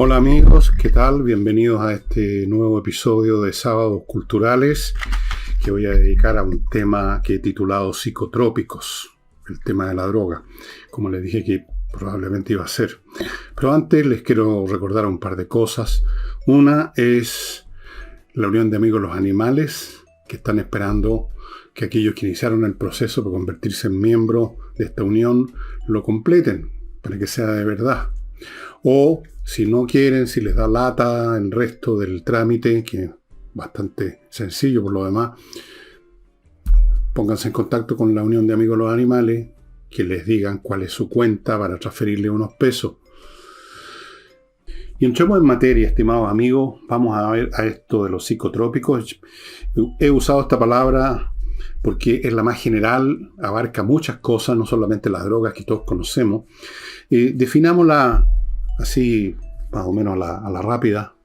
Hola amigos, ¿qué tal? Bienvenidos a este nuevo episodio de Sábados Culturales que voy a dedicar a un tema que he titulado Psicotrópicos, el tema de la droga, como les dije que probablemente iba a ser. Pero antes les quiero recordar un par de cosas. Una es la Unión de Amigos de los Animales, que están esperando que aquellos que iniciaron el proceso para convertirse en miembros de esta unión lo completen, para que sea de verdad. O, si no quieren, si les da lata el resto del trámite, que es bastante sencillo por lo demás, pónganse en contacto con la Unión de Amigos de los Animales, que les digan cuál es su cuenta para transferirle unos pesos. Y entremos en materia, estimados amigos. Vamos a ver a esto de los psicotrópicos. He usado esta palabra porque es la más general, abarca muchas cosas, no solamente las drogas que todos conocemos. Definámosla así, más o menos a la rápida.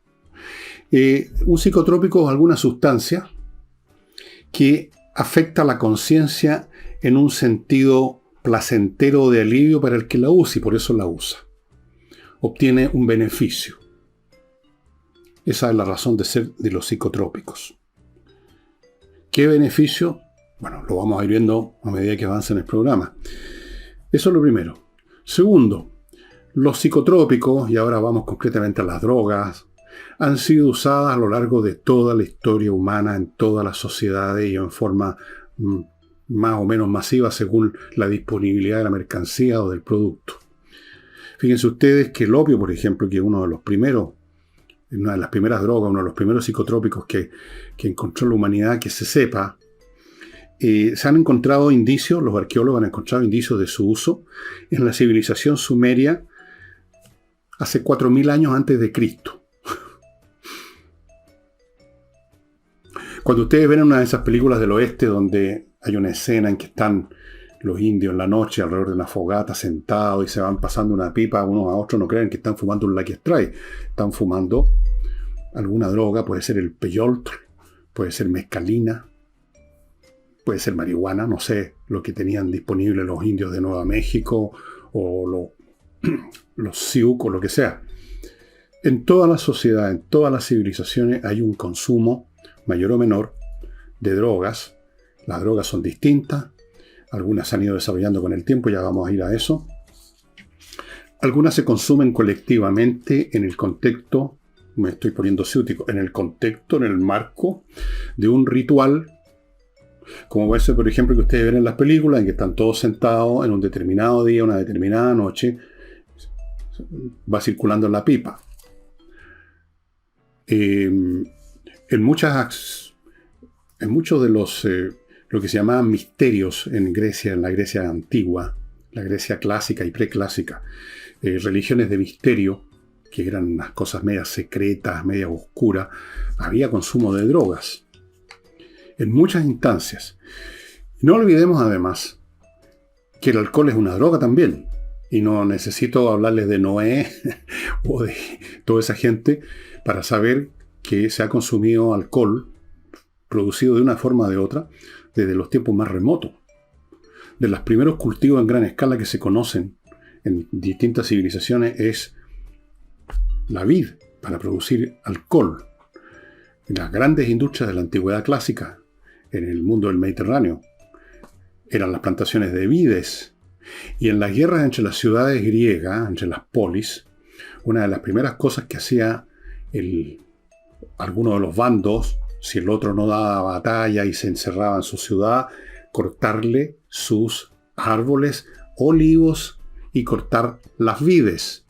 Un psicotrópico es alguna sustancia que afecta la conciencia en un sentido placentero de alivio para el que la usa, y por eso la usa. Obtiene un beneficio. Esa es la razón de ser de los psicotrópicos. ¿Qué beneficio? Bueno, lo vamos a ir viendo a medida que avance en el programa. Eso es lo primero. Segundo, los psicotrópicos, y ahora vamos concretamente a las drogas, han sido usadas a lo largo de toda la historia humana, en todas las sociedades y en forma más o menos masiva según la disponibilidad de la mercancía o del producto. Fíjense ustedes que el opio, por ejemplo, que es una de las primeras drogas, uno de los primeros psicotrópicos que encontró la humanidad, que se sepa, se han encontrado indicios, los arqueólogos han encontrado indicios de su uso en la civilización sumeria hace 4.000 años antes de Cristo. Cuando ustedes ven una de esas películas del oeste donde hay una escena en que están los indios en la noche alrededor de una fogata sentados y se van pasando una pipa unos a otros, no crean que están fumando un Lucky Strike. Están fumando alguna droga, puede ser el peyote, puede ser mescalina, puede ser marihuana, no sé, lo que tenían disponible los indios de Nueva México o los Sioux o lo que sea. En toda la sociedad, en todas las civilizaciones hay un consumo mayor o menor de drogas. Las drogas son distintas. Algunas se han ido desarrollando con el tiempo, ya vamos a ir a eso. Algunas se consumen colectivamente en el contexto, me estoy poniendo ciútico, en el marco de un ritual, como puede ser, por ejemplo, que ustedes ven en las películas, en que están todos sentados en un determinado día, una determinada noche, va circulando la pipa. En muchos de los lo que se llamaban misterios en Grecia, en la Grecia antigua, la Grecia clásica y preclásica, religiones de misterio, que eran unas cosas medias secretas, medias oscuras, había consumo de drogas en muchas instancias. No olvidemos además que el alcohol es una droga también, y no necesito hablarles de Noé o de toda esa gente para saber que se ha consumido alcohol producido de una forma o de otra desde los tiempos más remotos. De los primeros cultivos en gran escala que se conocen en distintas civilizaciones es la vid para producir alcohol. En las grandes industrias de la antigüedad clásica, en el mundo del Mediterráneo, eran las plantaciones de vides. Y en las guerras entre las ciudades griegas, entre las polis, una de las primeras cosas que hacía alguno de los bandos, si el otro no daba batalla y se encerraba en su ciudad, cortarle sus árboles, olivos y cortar las vides.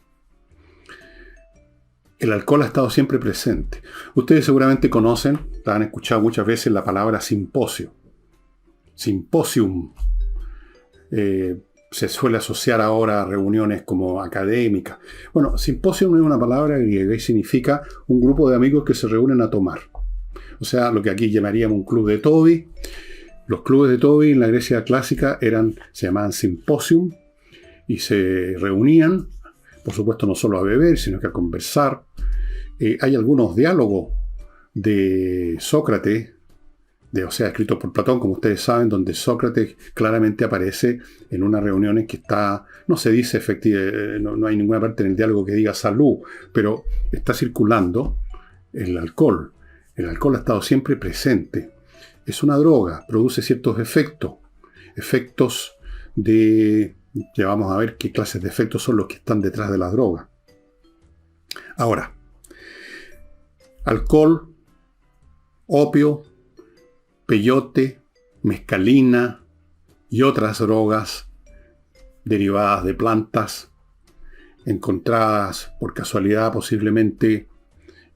El alcohol ha estado siempre presente. Ustedes seguramente conocen, han escuchado muchas veces la palabra simposio. Simposium. Se suele asociar ahora a reuniones como académicas. Bueno, simposium es una palabra griega y significa un grupo de amigos que se reúnen a tomar. O sea, lo que aquí llamaríamos un club de Toby. Los clubes de Toby en la Grecia clásica se llamaban simposium y se reunían, por supuesto, no solo a beber, sino que a conversar. Hay algunos diálogos de Sócrates o sea, escritos por Platón, como ustedes saben, donde Sócrates claramente aparece en una reunión en que está, no se dice efectivamente, no hay ninguna parte en el diálogo que diga salud, pero está circulando el alcohol. El alcohol ha estado siempre presente. Es una droga, produce ciertos efectos de... Ya vamos a ver qué clases de efectos son los que están detrás de la droga. Ahora, alcohol, opio, peyote, mescalina y otras drogas derivadas de plantas encontradas por casualidad posiblemente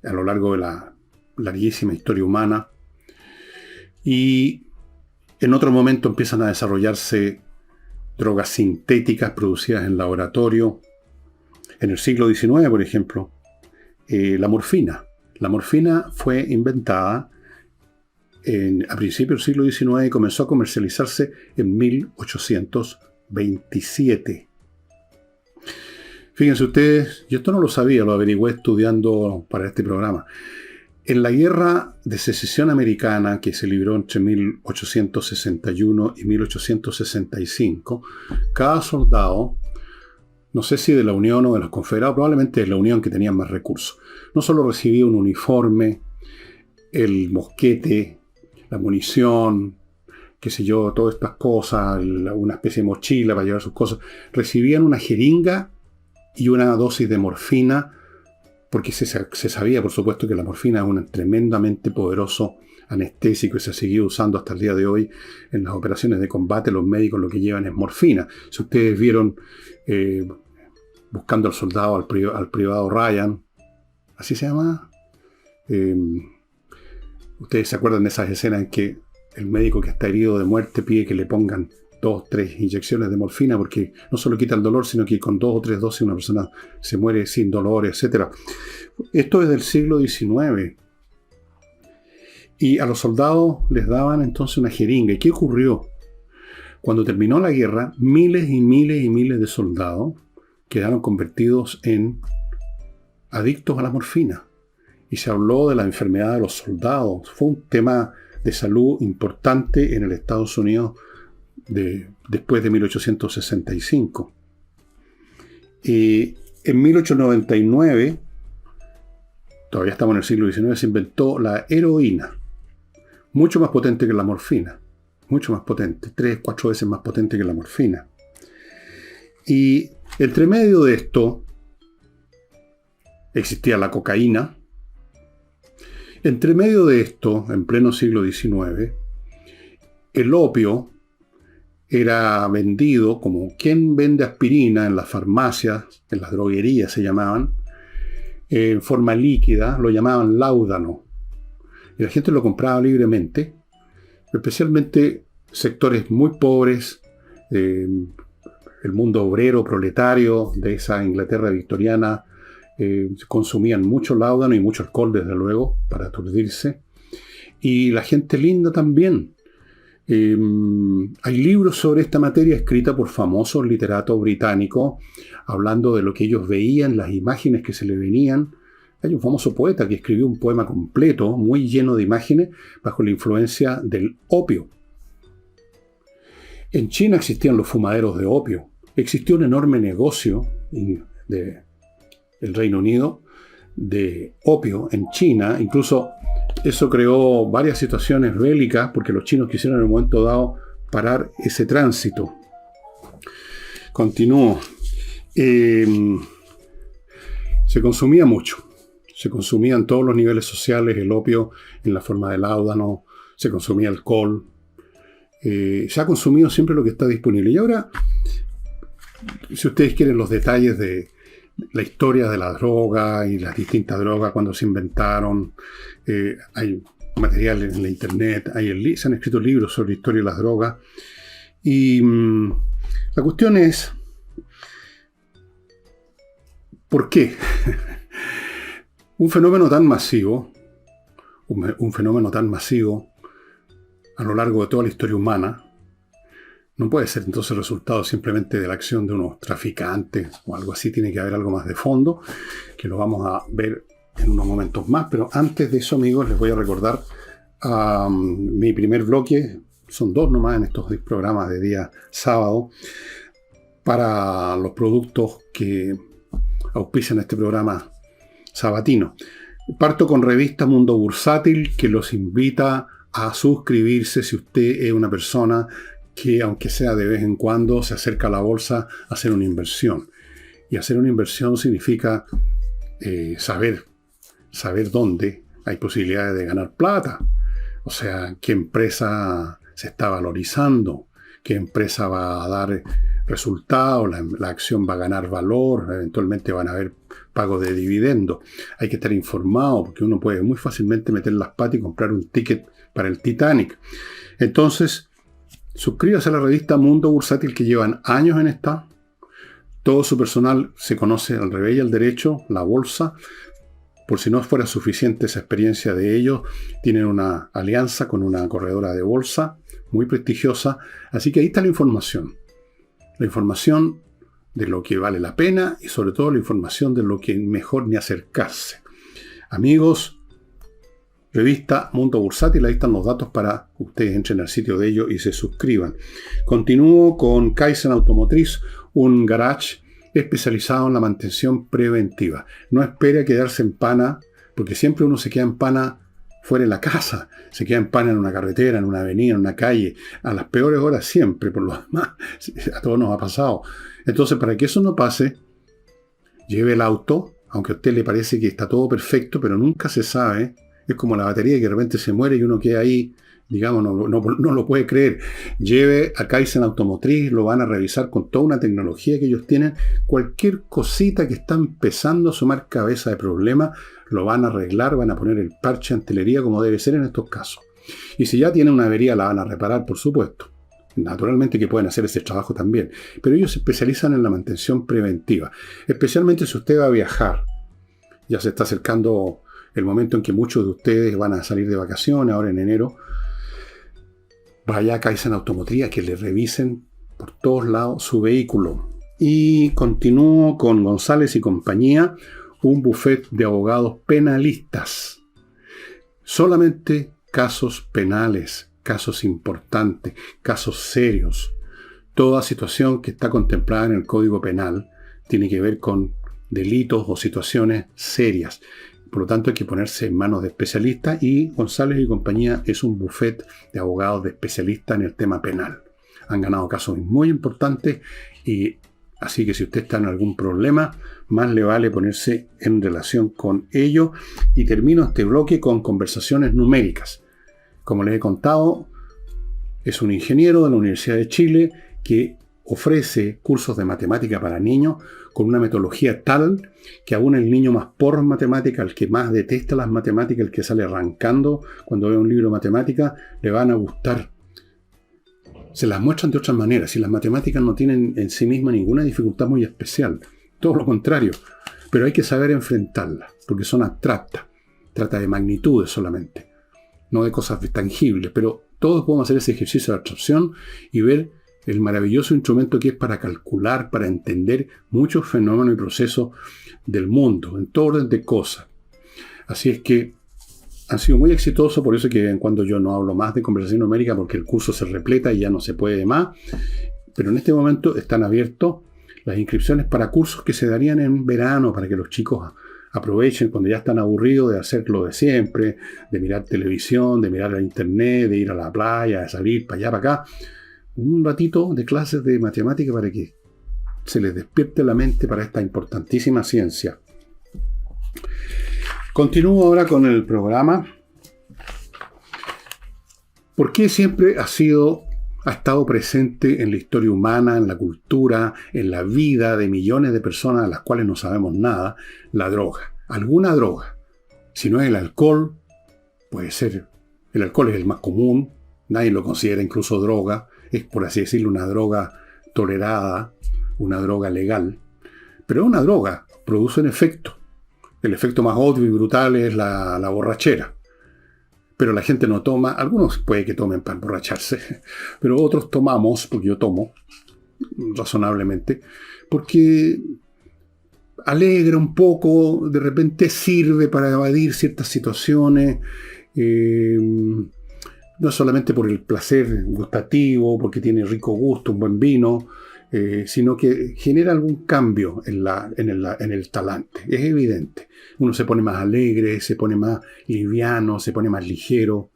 a lo largo de la larguísima historia humana, y en otro momento empiezan a desarrollarse drogas sintéticas producidas en laboratorio. En el siglo XIX, por ejemplo, la morfina. La morfina fue inventada a principios del siglo XIX y comenzó a comercializarse en 1827. Fíjense ustedes, yo esto no lo sabía, lo averigüé estudiando para este programa. En la Guerra de Secesión Americana, que se libró entre 1861 y 1865, cada soldado, no sé si de la Unión o de los Confederados, probablemente de la Unión, que tenían más recursos, no solo recibía un uniforme, el mosquete, la munición, qué sé yo, todas estas cosas, una especie de mochila para llevar sus cosas, recibían una jeringa y una dosis de morfina, porque se sabía, por supuesto, que la morfina es un tremendamente poderoso anestésico y se ha seguido usando hasta el día de hoy en las operaciones de combate. Los médicos lo que llevan es morfina. Si ustedes vieron Buscando al Soldado, al privado Ryan, ¿así se llama? Ustedes se acuerdan de esas escenas en que el médico que está herido de muerte pide que le pongan 2 o 3 inyecciones de morfina, porque no solo quita el dolor, sino que con 2 o 3 dosis una persona se muere sin dolor, etc. Esto es del siglo XIX. Y a los soldados les daban entonces una jeringa. ¿Y qué ocurrió? Cuando terminó la guerra, miles y miles y miles de soldados quedaron convertidos en adictos a la morfina. Y se habló de la enfermedad de los soldados. Fue un tema de salud importante en el Estados Unidos después de 1865. En 1899, todavía estamos en el siglo XIX, se inventó la heroína, mucho más potente que la morfina, mucho más potente, 3, 4 veces más potente que la morfina. Y entre medio de esto existía la cocaína. Entre medio de esto, en pleno siglo XIX, el opio era vendido como quien vende aspirina en las farmacias, en las droguerías se llamaban, en forma líquida, lo llamaban láudano. Y la gente lo compraba libremente, especialmente sectores muy pobres, el mundo obrero, proletario de esa Inglaterra victoriana, consumían mucho láudano y mucho alcohol, desde luego, para aturdirse. Y la gente linda también. Hay libros sobre esta materia escritos por famosos literatos británicos, hablando de lo que ellos veían, las imágenes que se le venían. Hay un famoso poeta que escribió un poema completo, muy lleno de imágenes, bajo la influencia del opio. En China existían los fumaderos de opio. Existió un enorme negocio del Reino Unido de opio en China. Incluso eso creó varias situaciones bélicas, porque los chinos quisieron en un momento dado parar ese tránsito. Continúo. Se consumía mucho. Se consumía en todos los niveles sociales el opio en la forma de láudano. Se consumía alcohol. Se ha consumido siempre lo que está disponible. Y ahora, si ustedes quieren los detalles de la historia de la droga y las distintas drogas, cuando se inventaron, hay material en la internet, se han escrito libros sobre la historia de las drogas. Y la cuestión es, ¿por qué? Un fenómeno tan masivo a lo largo de toda la historia humana, no puede ser entonces el resultado simplemente de la acción de unos traficantes o algo así. Tiene que haber algo más de fondo, que lo vamos a ver en unos momentos más. Pero antes de eso, amigos, les voy a recordar Mi primer bloque, son 2 nomás en estos programas de día sábado, para los productos que auspician este programa sabatino. Parto con revista Mundo Bursátil, que los invita a suscribirse si usted es una persona que, aunque sea de vez en cuando, se acerca a la bolsa a hacer una inversión. Y hacer una inversión significa saber dónde hay posibilidades de ganar plata. O sea, qué empresa se está valorizando, qué empresa va a dar resultados, la acción va a ganar valor, eventualmente van a haber pagos de dividendos. Hay que estar informado porque uno puede muy fácilmente meter las patas y comprar un ticket para el Titanic. Entonces, suscríbase a la revista Mundo Bursátil, que llevan años en esta. Todo su personal se conoce al revés y al derecho, la bolsa. Por si no fuera suficiente esa experiencia de ellos, tienen una alianza con una corredora de bolsa muy prestigiosa. Así que ahí está la información. La información de lo que vale la pena y sobre todo la información de lo que mejor ni acercarse. Amigos, revista Mundo Bursátil, ahí están los datos para que ustedes entren al sitio de ellos y se suscriban. Continúo con Kaizen Automotriz, un garage especializado en la mantención preventiva. No espere a quedarse en pana, porque siempre uno se queda en pana fuera de la casa, se queda en pana en una carretera, en una avenida, en una calle, a las peores horas siempre, por lo demás, a todos nos ha pasado. Entonces, para que eso no pase, lleve el auto, aunque a usted le parece que está todo perfecto, pero nunca se sabe. Es como la batería que de repente se muere y uno queda ahí, digamos, no lo puede creer. Lleve a Kaizen Automotriz, lo van a revisar con toda una tecnología que ellos tienen. Cualquier cosita que está empezando a sumar cabeza de problema, lo van a arreglar, van a poner el parche en telería como debe ser en estos casos. Y si ya tiene una avería, la van a reparar, por supuesto. Naturalmente que pueden hacer ese trabajo también. Pero ellos se especializan en la mantención preventiva. Especialmente si usted va a viajar. Ya se está acercando el momento en que muchos de ustedes van a salir de vacaciones, ahora en enero. Vaya a Kaizen Automotriz a que le revisen por todos lados su vehículo. Y continúo con González y compañía, un buffet de abogados penalistas. Solamente casos penales, casos importantes, casos serios. Toda situación que está contemplada en el Código Penal tiene que ver con delitos o situaciones serias. Por lo tanto, hay que ponerse en manos de especialistas y González y compañía es un buffet de abogados de especialistas en el tema penal. Han ganado casos muy importantes y así que si usted está en algún problema, más le vale ponerse en relación con ello. Y termino este bloque con conversaciones numéricas. Como les he contado, es un ingeniero de la Universidad de Chile que ofrece cursos de matemática para niños con una metodología tal que aún el niño más porro en matemática, el que más detesta las matemáticas, el que sale arrancando cuando ve un libro de matemática, le van a gustar. Se las muestran de otras maneras. Si las matemáticas no tienen en sí mismas ninguna dificultad muy especial, todo lo contrario, pero hay que saber enfrentarlas, porque son abstractas. Trata de magnitudes solamente, no de cosas tangibles, pero todos podemos hacer ese ejercicio de abstracción y ver el maravilloso instrumento que es para calcular, para entender muchos fenómenos y procesos del mundo, en todo orden de cosas. Así es que ha sido muy exitoso, por eso que en cuando yo no hablo más de conversación numérica, porque el curso se repleta y ya no se puede más. Pero en este momento están abiertos las inscripciones para cursos que se darían en verano, para que los chicos aprovechen cuando ya están aburridos de hacer lo de siempre, de mirar televisión, de mirar la internet, de ir a la playa, de salir para allá, para acá. Un ratito de clases de matemática para que se les despierte la mente para esta importantísima ciencia. Continúo ahora con el programa. ¿Por qué siempre ha estado presente en la historia humana, en la cultura, en la vida de millones de personas a las cuales no sabemos nada, la droga? Alguna droga. Si no es el alcohol, puede ser. El alcohol es el más común, nadie lo considera incluso droga. Es, por así decirlo, una droga tolerada, una droga legal. Pero una droga produce un efecto. El efecto más obvio y brutal es la borrachera. Pero la gente no toma. Algunos puede que tomen para emborracharse, pero otros tomamos, porque yo tomo, razonablemente, porque alegra un poco, de repente sirve para evadir ciertas situaciones, no solamente por el placer gustativo, porque tiene rico gusto, un buen vino, sino que genera algún cambio en el talante. Es evidente. Uno se pone más alegre, se pone más liviano, se pone más ligero.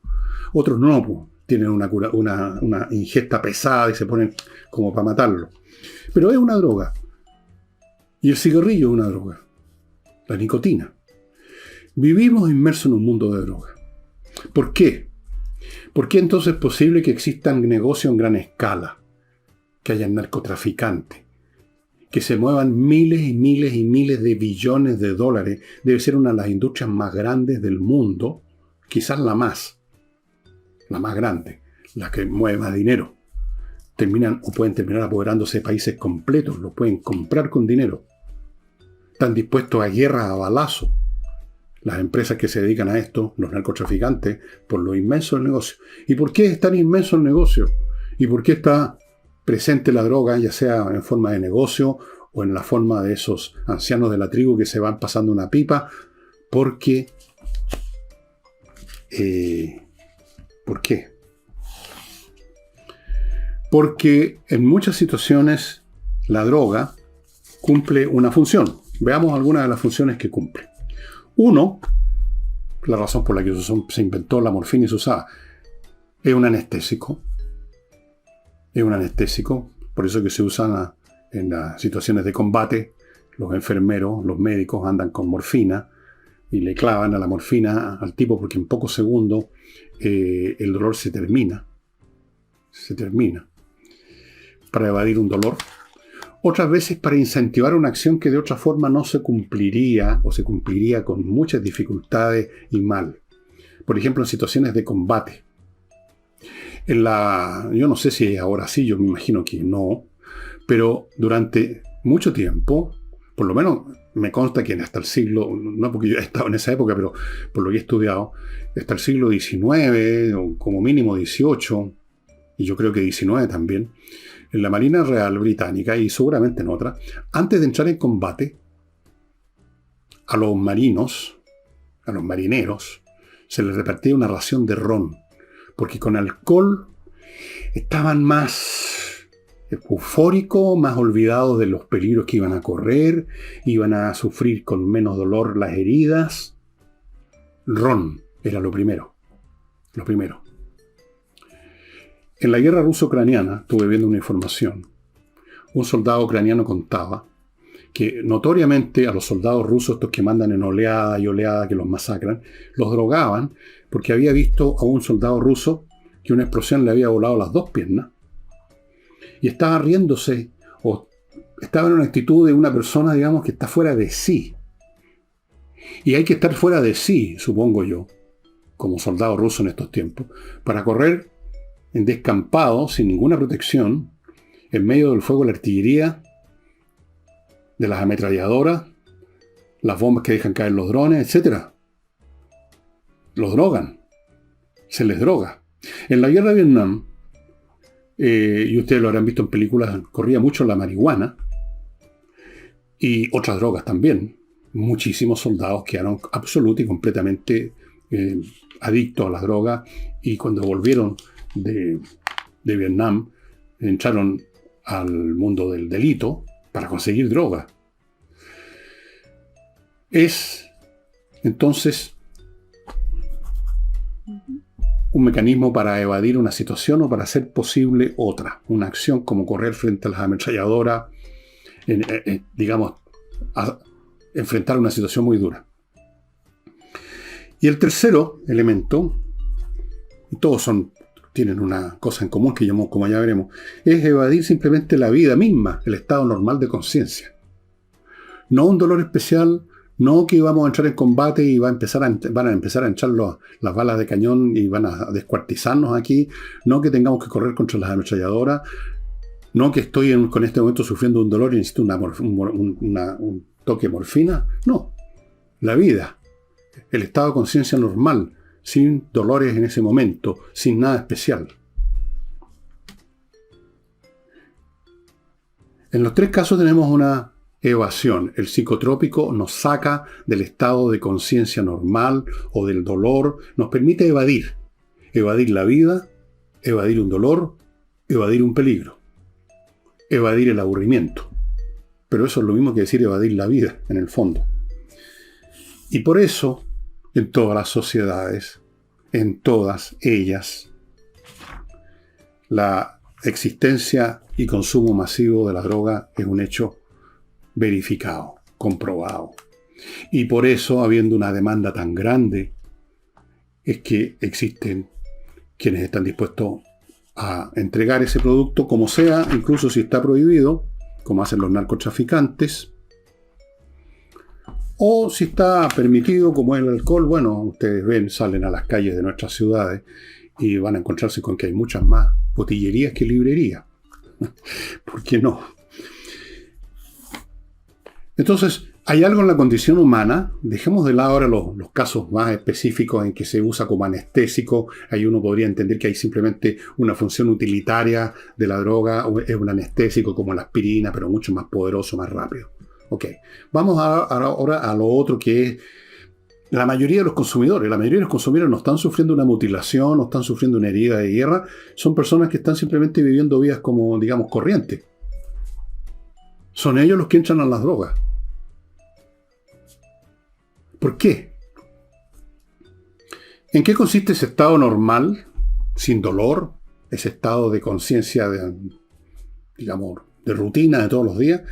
Otros no, pues, tienen una ingesta pesada y se ponen como para matarlo. Pero es una droga. Y el cigarrillo es una droga. La nicotina. Vivimos inmersos en un mundo de drogas. ¿Por qué? ¿Por qué entonces es posible que existan negocios en gran escala? Que hayan narcotraficantes, que se muevan miles y miles y miles de billones de dólares. Debe ser una de las industrias más grandes del mundo, quizás la más grande, la que mueve más dinero. Pueden terminar apoderándose de países completos, lo pueden comprar con dinero. Están dispuestos a guerras a balazo. Las empresas que se dedican a esto, los narcotraficantes, por lo inmenso del negocio. ¿Y por qué es tan inmenso el negocio? ¿Y por qué está presente la droga, ya sea en forma de negocio o en la forma de esos ancianos de la tribu que se van pasando una pipa? ¿Por qué? ¿Por qué? Porque en muchas situaciones la droga cumple una función. Veamos algunas de las funciones que cumple. Uno, la razón por la que se inventó la morfina y se usaba, es un anestésico. Es un anestésico, por eso que se usan en las situaciones de combate. Los enfermeros, los médicos andan con morfina y le clavan a la morfina al tipo porque en pocos segundos el dolor se termina. Se termina. Para evadir un dolor. Otras veces para incentivar una acción que de otra forma no se cumpliría o se cumpliría con muchas dificultades y mal. Por ejemplo, en situaciones de combate. Yo no sé si ahora sí, yo me imagino que no, pero durante mucho tiempo, por lo menos me consta que hasta el siglo, no porque yo he estado en esa época, pero por lo que he estudiado, hasta el siglo XIX, o como mínimo XVIII, y yo creo que XIX también, en la Marina Real Británica y seguramente en otra, antes de entrar en combate, a los marineros, se les repartía una ración de ron. Porque con alcohol estaban más eufóricos, más olvidados de los peligros que iban a correr, iban a sufrir con menos dolor las heridas. Ron era lo primero. Lo primero. En la guerra ruso-ucraniana, estuve viendo una información, un soldado ucraniano contaba que notoriamente a los soldados rusos, estos que mandan en oleada y oleada, que los masacran, los drogaban porque había visto a un soldado ruso que una explosión le había volado las dos piernas y estaba riéndose o estaba en una actitud de una persona, digamos, que está fuera de sí. Y hay que estar fuera de sí, supongo yo, como soldado ruso en estos tiempos, para correr en descampado, sin ninguna protección, en medio del fuego de la artillería, de las ametralladoras, las bombas que dejan caer los drones, etc. Los drogan. Se les droga. En la guerra de Vietnam, y ustedes lo habrán visto en películas, corría mucho la marihuana y otras drogas también. Muchísimos soldados quedaron absolutamente y completamente adictos a las drogas y cuando volvieron de Vietnam entraron al mundo del delito para conseguir droga. Es entonces un mecanismo para evadir una situación o para hacer posible otra. Una acción como correr frente a las ametralladoras, digamos, enfrentar una situación muy dura. Y el tercero elemento, y todos tienen una cosa en común que como ya veremos, es evadir simplemente la vida misma, el estado normal de conciencia. No un dolor especial, no que vamos a entrar en combate y van a empezar a echar las balas de cañón y van a descuartizarnos aquí, no que tengamos que correr contra las ametralladoras, no que estoy con este momento sufriendo un dolor y necesito un toque de morfina. No, la vida, el estado de conciencia normal, sin dolores en ese momento, sin nada especial. En los tres casos tenemos una evasión. El psicotrópico nos saca del estado de conciencia normal o del dolor, nos permite evadir. Evadir la vida, evadir un dolor, evadir un peligro, evadir el aburrimiento. Pero eso es lo mismo que decir evadir la vida, en el fondo. Y por eso, en todas las sociedades, en todas ellas, la existencia y consumo masivo de la droga es un hecho verificado, comprobado. Y por eso, habiendo una demanda tan grande, es que existen quienes están dispuestos a entregar ese producto como sea, incluso si está prohibido, como hacen los narcotraficantes, o si está permitido, como el alcohol. Bueno, ustedes ven, salen a las calles de nuestras ciudades y van a encontrarse con que hay muchas más botillerías que librerías. ¿Por qué no? Entonces, hay algo en la condición humana. Dejemos de lado ahora los casos más específicos en que se usa como anestésico. Ahí uno podría entender que hay simplemente una función utilitaria de la droga, o es un anestésico como la aspirina, pero mucho más poderoso, más rápido. Ok, vamos ahora a lo otro, que es la mayoría de los consumidores. La mayoría de los consumidores no están sufriendo una mutilación, no están sufriendo una herida de guerra. Son personas que están simplemente viviendo vidas como, digamos, corrientes. Son ellos los que entran a las drogas. ¿Por qué? ¿En qué consiste ese estado normal, sin dolor, ese estado de conciencia, digamos, de rutina de todos los días,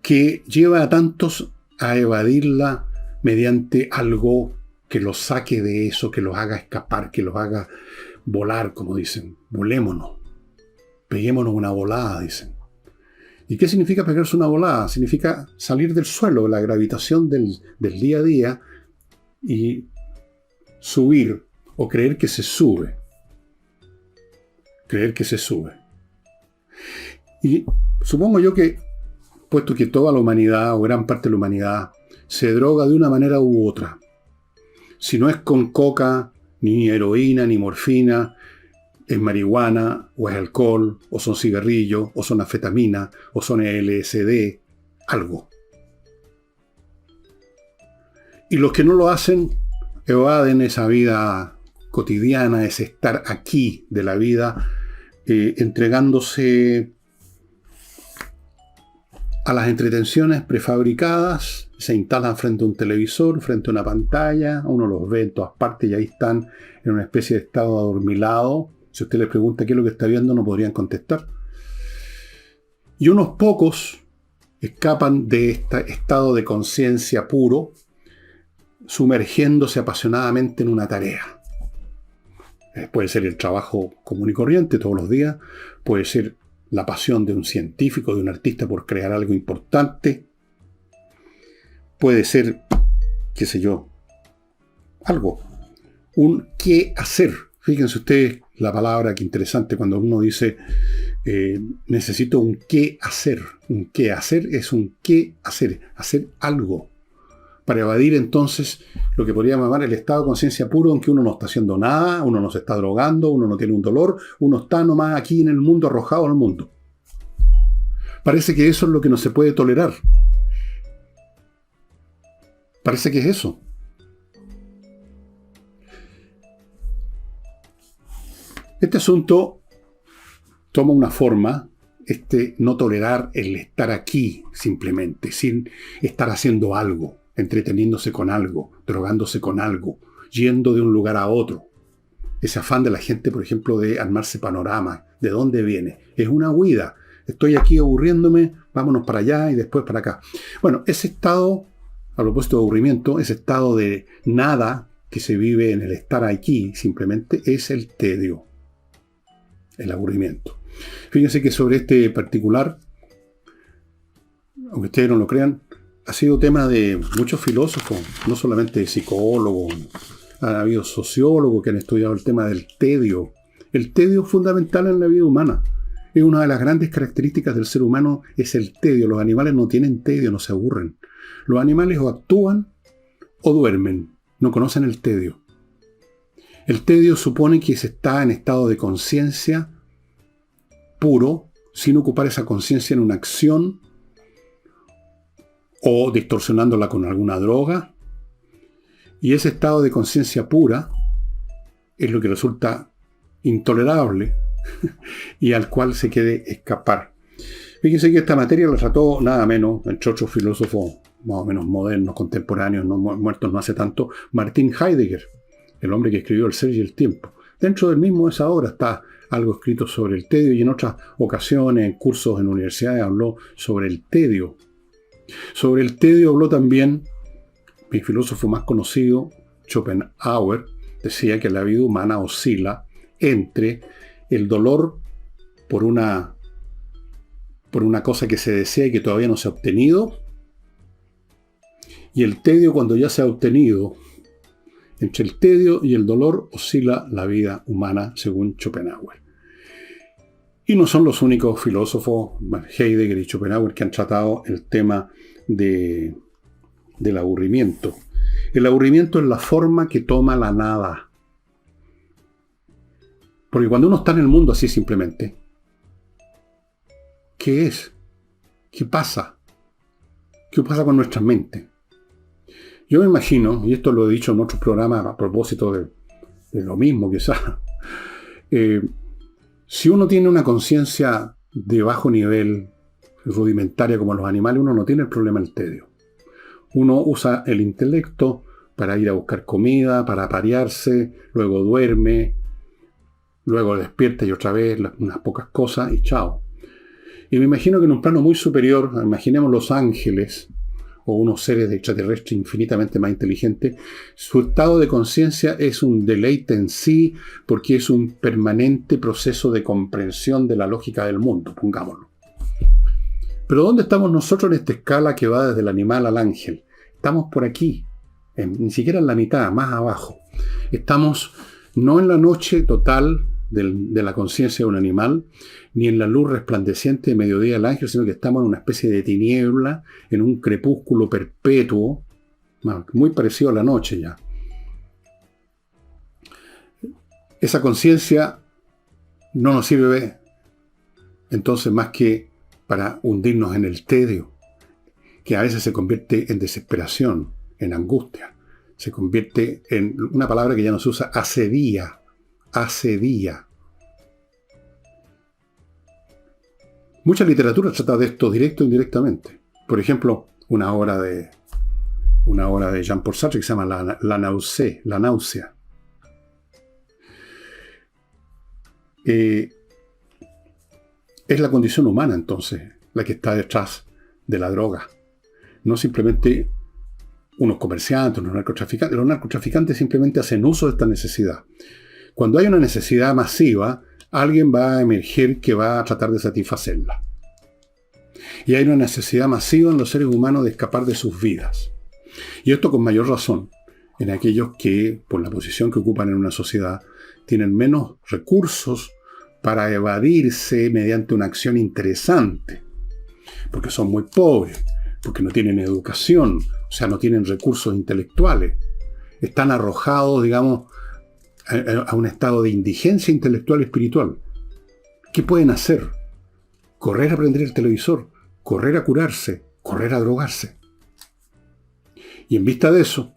que lleva a tantos a evadirla mediante algo que los saque de eso, que los haga escapar, que los haga volar, como dicen? Volémonos, peguémonos una volada, dicen. ¿Y qué significa pegarse una volada? Significa salir del suelo, de la gravitación del día a día, y subir, o creer que se sube. Creer que se sube. Y supongo yo que, puesto que toda la humanidad, o gran parte de la humanidad, se droga de una manera u otra, si no es con coca, ni heroína, ni morfina, es marihuana, o es alcohol, o son cigarrillos, o son anfetamina, o son LSD, algo. Y los que no lo hacen evaden esa vida cotidiana, ese estar aquí de la vida, entregándose a las entretenciones prefabricadas, se instalan frente a un televisor, frente a una pantalla, uno los ve en todas partes y ahí están en una especie de estado adormilado. Si usted les pregunta qué es lo que está viendo, no podrían contestar. Y unos pocos escapan de este estado de conciencia puro, sumergiéndose apasionadamente en una tarea. Puede ser el trabajo común y corriente todos los días, puede ser la pasión de un científico, de un artista por crear algo importante, puede ser, qué sé yo, algo, un qué hacer. Fíjense ustedes la palabra, que interesante, cuando uno dice necesito un qué hacer. Un qué hacer es un qué hacer, hacer algo. Para evadir entonces lo que podríamos llamar el estado de conciencia puro, en que uno no está haciendo nada, uno no se está drogando, uno no tiene un dolor, uno está nomás aquí en el mundo, arrojado al mundo. Parece que eso es lo que no se puede tolerar. Parece que es eso. Este asunto toma una forma, no tolerar el estar aquí simplemente, sin estar haciendo algo, entreteniéndose con algo, drogándose con algo, yendo de un lugar a otro. Ese afán de la gente, por ejemplo, de armarse panoramas. ¿De dónde viene? Es una huida. Estoy aquí aburriéndome, vámonos para allá y después para acá. Bueno, ese estado, a propósito de aburrimiento, ese estado de nada que se vive en el estar aquí, simplemente es el tedio, el aburrimiento. Fíjense que sobre este particular, aunque ustedes no lo crean, ha sido tema de muchos filósofos, no solamente psicólogos, han habido sociólogos que han estudiado el tema del tedio. El tedio es fundamental en la vida humana. Es una de las grandes características del ser humano, es el tedio. Los animales no tienen tedio, no se aburren. Los animales o actúan o duermen, no conocen el tedio. El tedio supone que se está en estado de conciencia puro, sin ocupar esa conciencia en una acción o distorsionándola con alguna droga. Y ese estado de conciencia pura es lo que resulta intolerable y al cual se quiere escapar. Fíjense que esta materia la trató nada menos, entre otros filósofos más o menos modernos, contemporáneos, no muertos no hace tanto, Martin Heidegger, el hombre que escribió El ser y el tiempo. Dentro del mismo esa obra está algo escrito sobre el tedio, y en otras ocasiones, en cursos en universidades, habló sobre el tedio. Sobre el tedio habló también mi filósofo más conocido, Schopenhauer. Decía que la vida humana oscila entre el dolor por una cosa que se desea y que todavía no se ha obtenido, y el tedio cuando ya se ha obtenido. Entre el tedio y el dolor oscila la vida humana, según Schopenhauer. Y no son los únicos filósofos, Heidegger y Schopenhauer, que han tratado el tema del aburrimiento. El aburrimiento es la forma que toma la nada. Porque cuando uno está en el mundo así simplemente, ¿qué es? ¿Qué pasa? ¿Qué pasa con nuestra mente? Yo me imagino, y esto lo he dicho en otros programas a propósito de lo mismo quizás, si uno tiene una conciencia de bajo nivel, rudimentaria como los animales, uno no tiene el problema del tedio. Uno usa el intelecto para ir a buscar comida, para aparearse, luego duerme, luego despierta y otra vez unas pocas cosas y chao. Y me imagino que en un plano muy superior, imaginemos los ángeles, o unos seres extraterrestres infinitamente más inteligentes, su estado de conciencia es un deleite en sí, porque es un permanente proceso de comprensión de la lógica del mundo, pongámoslo. Pero ¿dónde estamos nosotros en esta escala que va desde el animal al ángel? Estamos por aquí, ni siquiera en la mitad, más abajo. Estamos no en la noche total de la conciencia de un animal, ni en la luz resplandeciente de mediodía del ángel, sino que estamos en una especie de tiniebla, en un crepúsculo perpetuo, muy parecido a la noche ya. Esa conciencia no nos sirve entonces más que para hundirnos en el tedio, que a veces se convierte en desesperación, en angustia. Se convierte en una palabra que ya no se usa, asedía. Mucha literatura trata de esto directo e indirectamente. Por ejemplo, una obra de Jean-Paul Sartre que se llama La náusea. Es la condición humana, entonces, la que está detrás de la droga. No simplemente unos comerciantes, unos narcotraficantes. Los narcotraficantes simplemente hacen uso de esta necesidad. Cuando hay una necesidad masiva, alguien va a emerger que va a tratar de satisfacerla. Y hay una necesidad masiva en los seres humanos de escapar de sus vidas. Y esto con mayor razón en aquellos que, por la posición que ocupan en una sociedad, tienen menos recursos para evadirse mediante una acción interesante. Porque son muy pobres, porque no tienen educación, o sea, no tienen recursos intelectuales. Están arrojados, digamos, a un estado de indigencia intelectual y espiritual. ¿Qué pueden hacer? Correr a prender el televisor, correr a curarse, correr a drogarse. Y en vista de eso,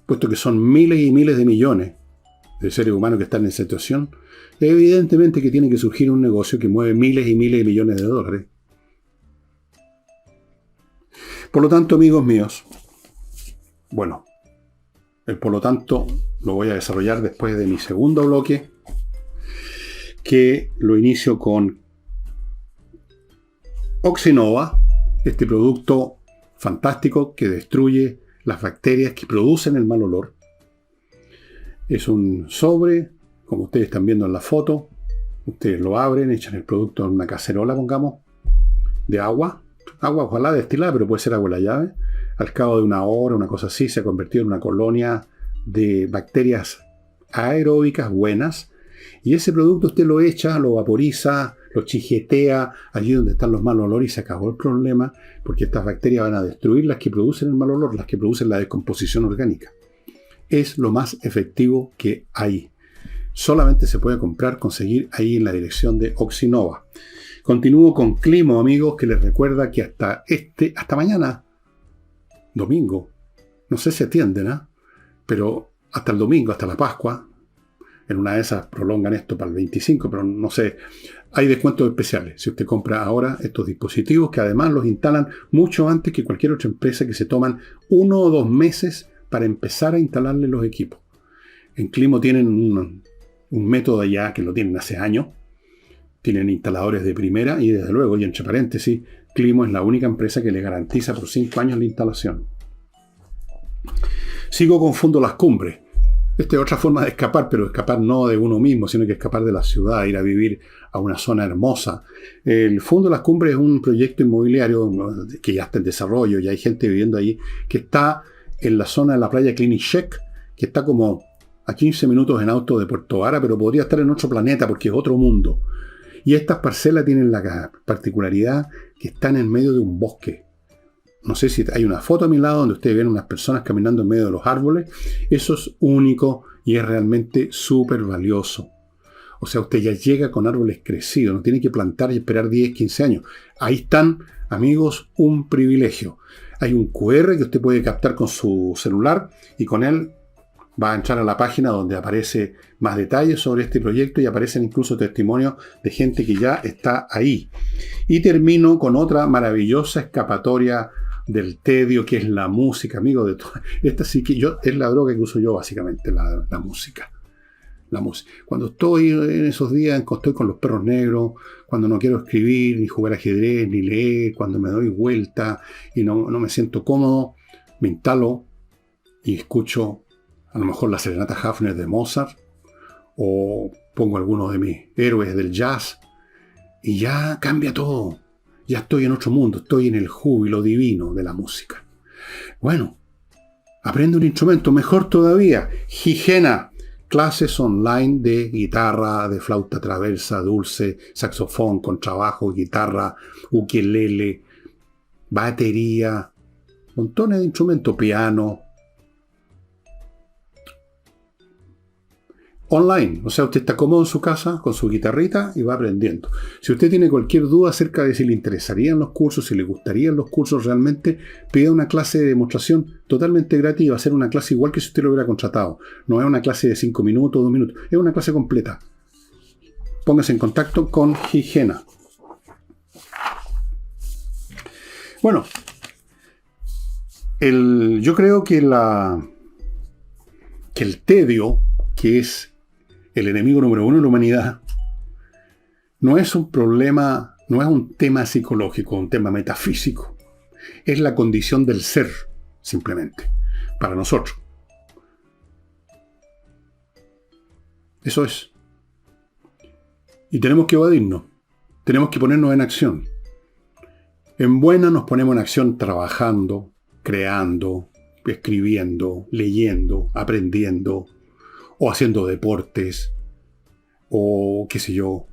puesto que son miles y miles de millones de seres humanos que están en esa situación, evidentemente que tiene que surgir un negocio que mueve miles y miles de millones de dólares. Por lo tanto, amigos míos, bueno, el por lo tanto lo voy a desarrollar después de mi segundo bloque, que lo inicio con Oxinova, este producto fantástico que destruye las bacterias que producen el mal olor. Es un sobre, como ustedes están viendo en la foto. Ustedes lo abren, echan el producto en una cacerola, pongamos, de agua. Agua ojalá destilada, pero puede ser agua de la llave. Al cabo de una hora, una cosa así, se ha convertido en una colonia de bacterias aeróbicas buenas. Y ese producto usted lo echa, lo vaporiza, lo chijetea allí donde están los malos olores y se acabó el problema, porque estas bacterias van a destruir las que producen el mal olor, las que producen la descomposición orgánica. Es lo más efectivo que hay. Solamente se puede conseguir ahí en la dirección de Oxinova. Continúo con Climo, amigos, que les recuerda que hasta mañana, domingo. No sé si atienden, ¿eh? Pero hasta el domingo, hasta la Pascua. En una de esas prolongan esto para el 25, pero no sé. Hay descuentos especiales si usted compra ahora estos dispositivos, que además los instalan mucho antes que cualquier otra empresa, que se toman 1 o 2 meses para empezar a instalarle los equipos. En Climo tienen un método allá que lo tienen hace años. Tienen instaladores de primera y desde luego, y entre paréntesis, Climo es la única empresa que le garantiza por 5 años la instalación. Sigo con Fundo Las Cumbres. Esta es otra forma de escapar, pero escapar no de uno mismo, sino que escapar de la ciudad, ir a vivir a una zona hermosa. El Fundo Las Cumbres es un proyecto inmobiliario que ya está en desarrollo, ya hay gente viviendo ahí, que está en la zona de la playa Clinichec, que está como a 15 minutos en auto de Puerto Vara, pero podría estar en otro planeta porque es otro mundo. Y estas parcelas tienen la particularidad que están en medio de un bosque. No sé si hay una foto a mi lado donde ustedes ven unas personas caminando en medio de los árboles. Eso es único y es realmente súper valioso. O sea, usted ya llega con árboles crecidos, no tiene que plantar y esperar 10, 15 años. Ahí están, amigos, un privilegio. Hay un QR que usted puede captar con su celular y con él va a entrar a la página donde aparece más detalles sobre este proyecto y aparecen incluso testimonios de gente que ya está ahí. Y termino con otra maravillosa escapatoria del tedio, que es la música, amigo de todo. Esta sí que es la droga que uso yo, básicamente, la música. La música. Cuando estoy en esos días, cuando estoy con los perros negros, cuando no quiero escribir, ni jugar ajedrez, ni leer, cuando me doy vuelta y no me siento cómodo, me instalo y escucho a lo mejor la Serenata Hafner de Mozart, o pongo algunos de mis héroes del jazz, y ya cambia todo. Ya estoy en otro mundo, estoy en el júbilo divino de la música. Bueno, aprende un instrumento, mejor todavía. Higiena, clases online de guitarra, de flauta traversa, dulce, saxofón, contrabajo, guitarra, ukelele, batería, montones de instrumentos, piano. Online, o sea, usted está cómodo en su casa con su guitarrita y va aprendiendo. Si usted tiene cualquier duda acerca de si le interesarían los cursos, si le gustarían los cursos realmente, pida una clase de demostración totalmente gratis. Va a ser una clase igual que si usted lo hubiera contratado. No es una clase de 5 minutos o 2 minutos, es una clase completa. Póngase en contacto con Higiena. Bueno, yo creo que el tedio, que es el enemigo número 1 de la humanidad, no es un problema, no es un tema psicológico, un tema metafísico. Es la condición del ser, simplemente, para nosotros. Eso es. Y tenemos que evadirnos. Tenemos que ponernos en acción. En buena nos ponemos en acción trabajando, creando, escribiendo, leyendo, aprendiendo, o haciendo deportes, o qué sé yo,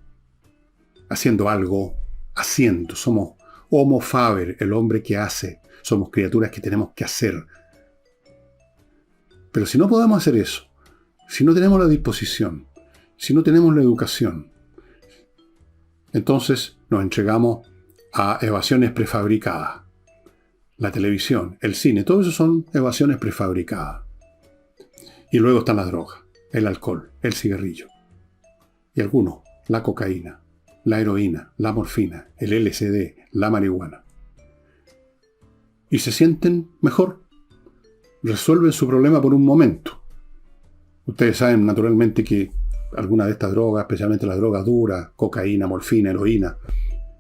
haciendo algo, haciendo. Somos homo faber, el hombre que hace. Somos criaturas que tenemos que hacer. Pero si no podemos hacer eso, si no tenemos la disposición, si no tenemos la educación, entonces nos entregamos a evasiones prefabricadas. La televisión, el cine, todo eso son evasiones prefabricadas. Y luego están las drogas, el alcohol, el cigarrillo. Y algunos, la cocaína, la heroína, la morfina, el LSD, la marihuana. Y se sienten mejor. Resuelven su problema por un momento. Ustedes saben naturalmente que algunas de estas drogas, especialmente las drogas duras, cocaína, morfina, heroína,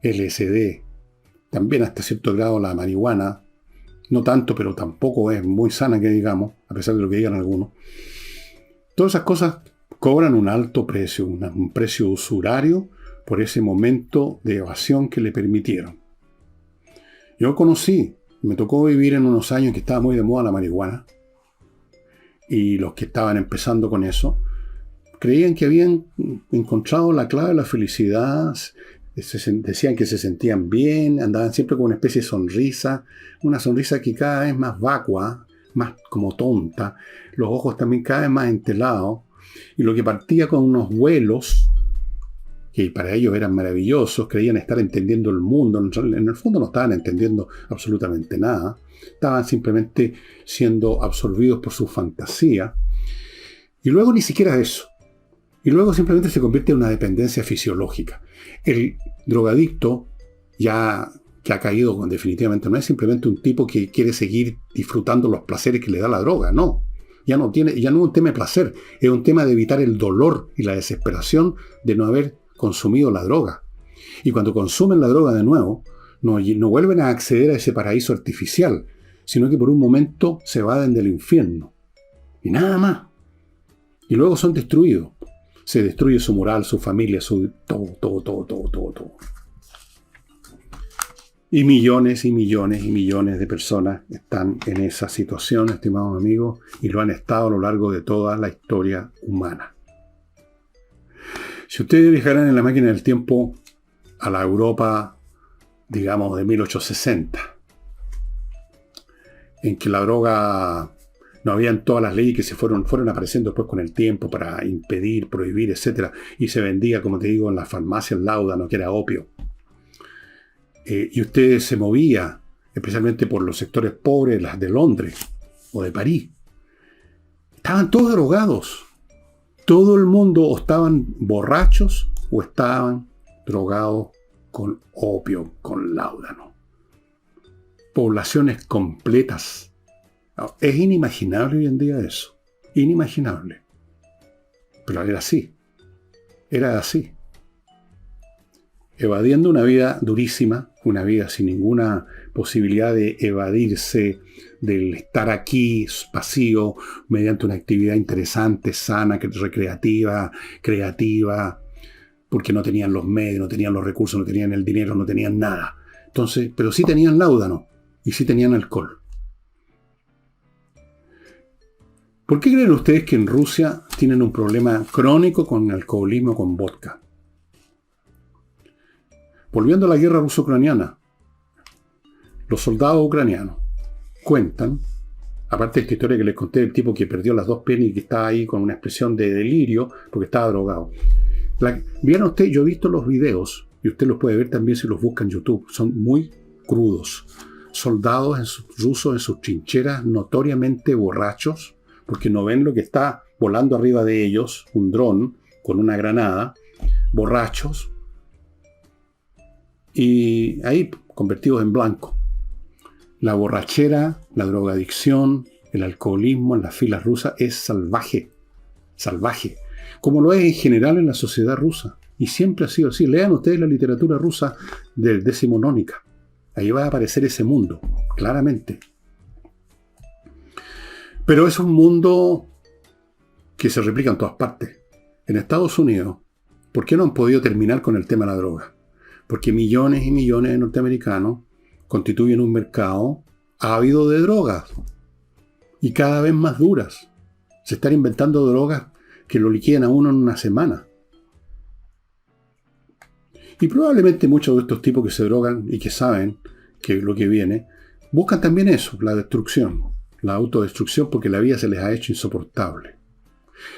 LSD, también hasta cierto grado la marihuana, no tanto, pero tampoco es muy sana que digamos, a pesar de lo que digan algunos. Todas esas cosas cobran un alto precio, un precio usurario por ese momento de evasión que le permitieron. Yo me tocó vivir en unos años que estaba muy de moda la marihuana, y los que estaban empezando con eso creían que habían encontrado la clave de la felicidad. Decían que se sentían bien, andaban siempre con una especie de sonrisa, una sonrisa que cada vez más vacua, más como tonta, los ojos también cada vez más entelados, y lo que partía con unos vuelos que para ellos eran maravillosos, creían estar entendiendo el mundo. En el fondo no estaban entendiendo absolutamente nada. Estaban simplemente siendo absorbidos por su fantasía. Y luego ni siquiera eso. Y luego simplemente se convierte en una dependencia fisiológica. El drogadicto, ya que ha caído definitivamente, no es simplemente un tipo que quiere seguir disfrutando los placeres que le da la droga, no. Ya no es un tema de placer, es un tema de evitar el dolor y la desesperación de no haber consumido la droga. Y cuando consumen la droga de nuevo, no vuelven a acceder a ese paraíso artificial, sino que por un momento se evaden del infierno. Y nada más. Y luego son destruidos. Se destruye su moral, su familia, todo. Y millones y millones y millones de personas están en esa situación, estimados amigos, y lo han estado a lo largo de toda la historia humana. Si ustedes viajaran en la máquina del tiempo a la Europa, digamos, de 1860, en que la droga, no habían todas las leyes que fueron apareciendo después con el tiempo para impedir, prohibir, etc. Y se vendía, como te digo, en las farmacias láudano, que era opio. Y usted se movía, especialmente por los sectores pobres, las de Londres o de París. Estaban todos drogados. Todo el mundo o estaban borrachos o estaban drogados con opio, con láudano. Poblaciones completas. Es inimaginable hoy en día eso. Inimaginable. Pero era así. Era así. Evadiendo una vida durísima, una vida sin ninguna posibilidad de evadirse del estar aquí vacío mediante una actividad interesante, sana, recreativa, creativa, porque no tenían los medios, no tenían los recursos, no tenían el dinero, no tenían nada. Entonces, pero sí tenían láudano y sí tenían alcohol. ¿Por qué creen ustedes que en Rusia tienen un problema crónico con el alcoholismo, con vodka? Volviendo a la guerra ruso-ucraniana, los soldados ucranianos cuentan, aparte de esta historia que les conté del tipo que perdió las dos piernas y que estaba ahí con una expresión de delirio porque estaba drogado. Vieron ustedes, yo he visto los videos, y usted los puede ver también si los busca en YouTube, son muy crudos. Soldados rusos en sus trincheras notoriamente borrachos, porque no ven lo que está volando arriba de ellos, un dron con una granada, borrachos, y ahí convertidos en blanco. La borrachera, la drogadicción, el alcoholismo en las filas rusas es salvaje, salvaje, como lo es en general en la sociedad rusa. Y siempre ha sido así. Lean ustedes la literatura rusa decimonónica. Ahí va a aparecer ese mundo, claramente. Pero es un mundo que se replica en todas partes. En Estados Unidos, ¿por qué no han podido terminar con el tema de la droga? Porque millones y millones de norteamericanos constituyen un mercado ávido de drogas y cada vez más duras. Se están inventando drogas que lo liquidan a uno en una semana. Y probablemente muchos de estos tipos que se drogan y que saben que lo que viene, buscan también eso, la destrucción, la autodestrucción, porque la vida se les ha hecho insoportable.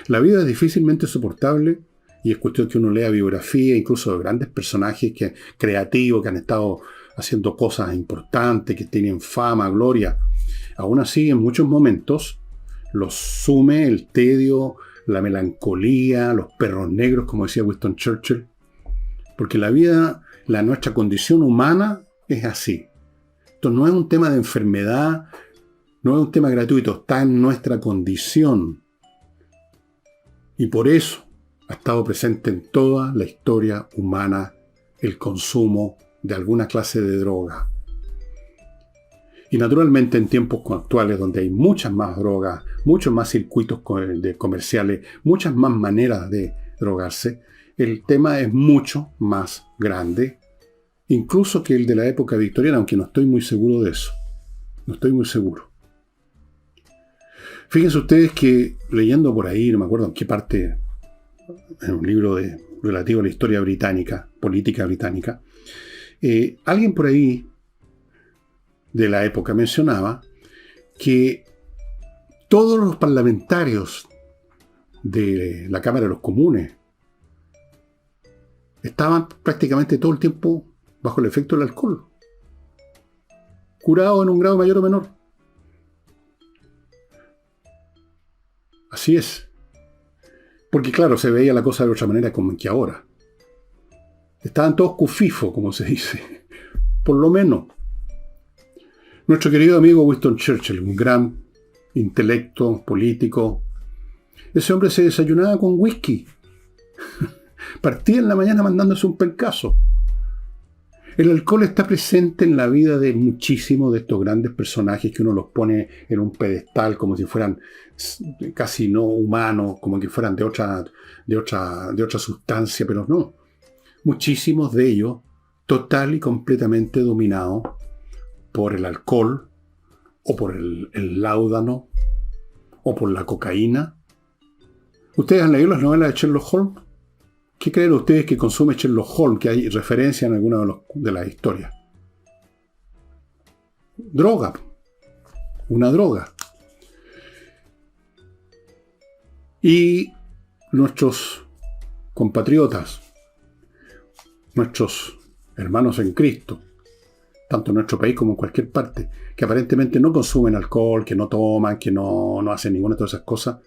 La vida es difícilmente soportable y es cuestión que uno lea biografía, incluso de grandes personajes creativos que han estado haciendo cosas importantes, que tienen fama, gloria. Aún así, en muchos momentos, los sume el tedio, la melancolía, los perros negros, como decía Winston Churchill. Porque la vida, nuestra condición humana es así. Esto no es un tema de enfermedad, no es un tema gratuito, está en nuestra condición. Y por eso ha estado presente en toda la historia humana el consumo de alguna clase de droga. Y naturalmente en tiempos actuales donde hay muchas más drogas, muchos más circuitos comerciales, muchas más maneras de drogarse, el tema es mucho más grande, incluso que el de la época victoriana, aunque no estoy muy seguro de eso. No estoy muy seguro. Fíjense ustedes que leyendo por ahí, no me acuerdo en qué parte, en un libro relativo a la historia británica, política británica, alguien por ahí de la época mencionaba que todos los parlamentarios de la Cámara de los Comunes estaban prácticamente todo el tiempo bajo el efecto del alcohol, curados en un grado mayor o menor. Así es. Porque claro, se veía la cosa de otra manera como que ahora. Estaban todos cufifos, como se dice. Por lo menos. Nuestro querido amigo Winston Churchill, un gran intelecto político, ese hombre se desayunaba con whisky. Partía en la mañana mandándose un pencazo. El alcohol está presente en la vida de muchísimos de estos grandes personajes que uno los pone en un pedestal como si fueran casi no humanos, como que fueran de otra sustancia, pero no. Muchísimos de ellos total y completamente dominados por el alcohol, o por el láudano, o por la cocaína. ¿Ustedes han leído las novelas de Sherlock Holmes? ¿Qué creen ustedes que consume Sherlock Holmes, que hay referencia en alguna de las historias? Droga. Una droga. Y nuestros compatriotas, nuestros hermanos en Cristo, tanto en nuestro país como en cualquier parte, que aparentemente no consumen alcohol, que no toman, que no hacen ninguna de todas esas cosas.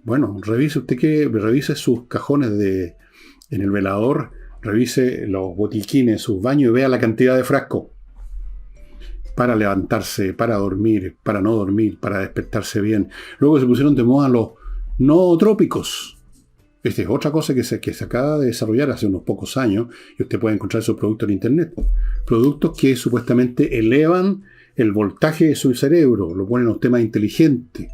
Bueno, revise sus cajones en el velador, revise los botiquines, sus baños y vea la cantidad de frascos para levantarse, para dormir, para no dormir, para despertarse bien. Luego se pusieron de moda los nootrópicos. Esta es otra cosa que se acaba de desarrollar hace unos pocos años y usted puede encontrar esos productos en internet. Productos que supuestamente elevan el voltaje de su cerebro, lo ponen a usted más inteligente.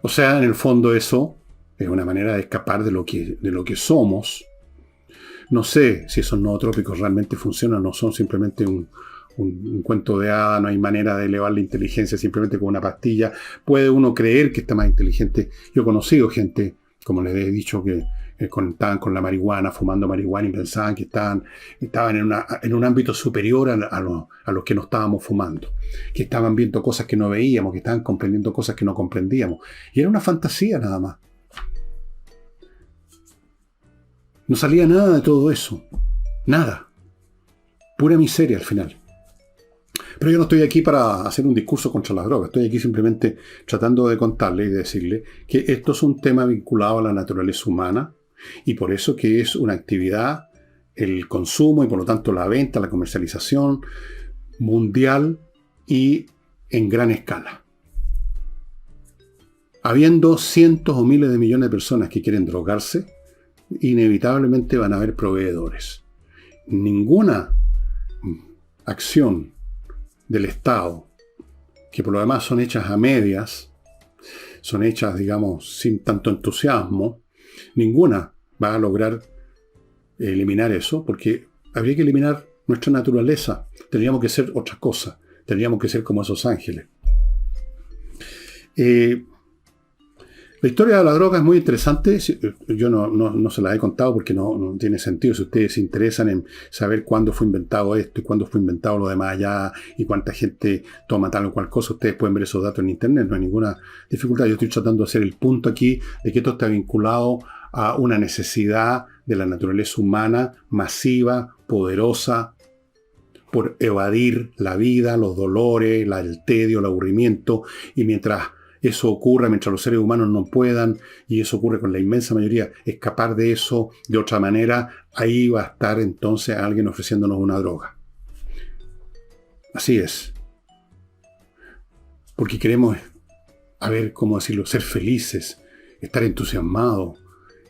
O sea, en el fondo eso es una manera de escapar de lo que somos. No sé si esos nootrópicos realmente funcionan o no son simplemente un cuento de hadas, no hay manera de elevar la inteligencia simplemente con una pastilla. Puede uno creer que está más inteligente. Yo he conocido gente, como les he dicho, que estaban con la marihuana, fumando marihuana y pensaban que estaban en un ámbito superior a los que no estábamos fumando, que estaban viendo cosas que no veíamos, que estaban comprendiendo cosas que no comprendíamos. Y era una fantasía nada más. No salía nada de todo eso. Nada. Pura miseria al final. Pero yo no estoy aquí para hacer un discurso contra las drogas. Estoy aquí simplemente tratando de contarle y de decirle que esto es un tema vinculado a la naturaleza humana y por eso que es una actividad, el consumo y por lo tanto la venta, la comercialización mundial y en gran escala. Habiendo cientos o miles de millones de personas que quieren drogarse, inevitablemente van a haber proveedores. Ninguna acción del Estado, que por lo demás son hechas a medias, son hechas, digamos, sin tanto entusiasmo, ninguna va a lograr eliminar eso, porque habría que eliminar nuestra naturaleza. Tendríamos que ser otra cosa, tendríamos que ser como esos ángeles. La historia de la droga es muy interesante. Yo no se la he contado porque no tiene sentido. Si ustedes se interesan en saber cuándo fue inventado esto y cuándo fue inventado lo demás allá y cuánta gente toma tal o cual cosa, ustedes pueden ver esos datos en internet. No hay ninguna dificultad. Yo estoy tratando de hacer el punto aquí de que esto está vinculado a una necesidad de la naturaleza humana masiva, poderosa, por evadir la vida, los dolores, el tedio, el aburrimiento. Y mientras eso ocurra, mientras los seres humanos no puedan, y eso ocurre con la inmensa mayoría, escapar de eso de otra manera, ahí va a estar entonces alguien ofreciéndonos una droga. Así es. Porque queremos, ¿cómo decirlo?, ser felices, estar entusiasmados,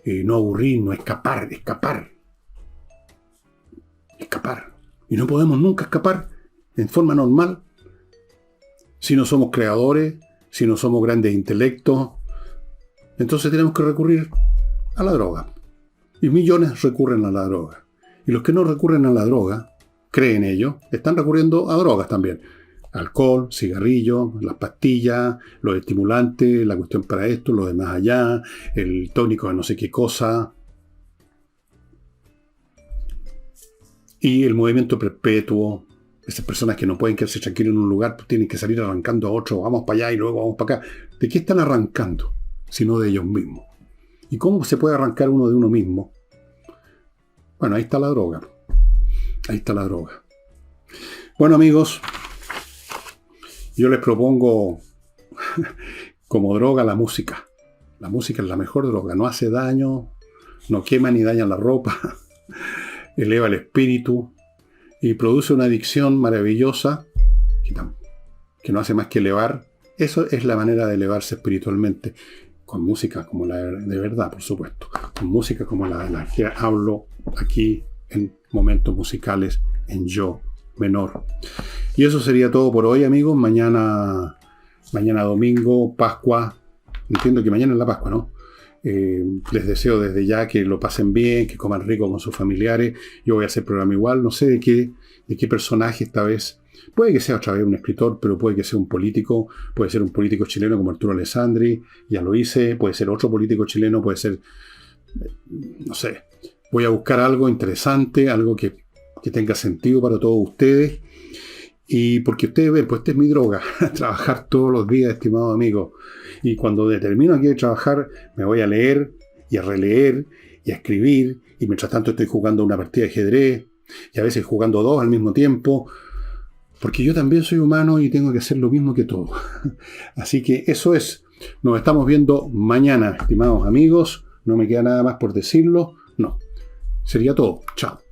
no aburrirnos, escapar. Y no podemos nunca escapar en forma normal si no somos creadores, si no somos grandes intelectos. Entonces tenemos que recurrir a la droga. Y millones recurren a la droga. Y los que no recurren a la droga, creen ellos, están recurriendo a drogas también. Alcohol, cigarrillo, las pastillas, los estimulantes, la cuestión para esto, lo demás allá, el tónico de no sé qué cosa. Y el movimiento perpetuo. Esas personas que no pueden quedarse tranquilos en un lugar, pues tienen que salir arrancando a otro, vamos para allá y luego vamos para acá. ¿De qué están arrancando? Sino de ellos mismos. ¿Y cómo se puede arrancar uno de uno mismo? Bueno, ahí está la droga. Ahí está la droga. Bueno, amigos, yo les propongo como droga la música. La música es la mejor droga. No hace daño, no quema ni daña la ropa, eleva el espíritu y produce una adicción maravillosa que no hace más que elevar. Eso es la manera de elevarse espiritualmente. Con música como la de verdad, por supuesto. Con música como la que hablo aquí en momentos musicales en yo menor. Y eso sería todo por hoy, amigos. Mañana domingo, Pascua. Entiendo que mañana es la Pascua, ¿no? Les deseo desde ya que lo pasen bien, que coman rico con sus familiares. Yo voy a hacer programa igual. No sé de qué personaje esta vez. Puede que sea otra vez un escritor, pero puede que sea un político. Puede ser un político chileno como Arturo Alessandri. Ya lo hice. Puede ser otro político chileno. Puede ser, no sé. Voy a buscar algo interesante, algo que tenga sentido para todos ustedes. Y porque ustedes ven, pues esta es mi droga, trabajar todos los días, estimado amigo. Y cuando termino aquí de trabajar, me voy a leer y a releer y a escribir. Y mientras tanto estoy jugando una partida de ajedrez y a veces jugando dos al mismo tiempo. Porque yo también soy humano y tengo que hacer lo mismo que todos. Así que eso es. Nos estamos viendo mañana, estimados amigos. No me queda nada más por decirlo. No. Sería todo. Chao.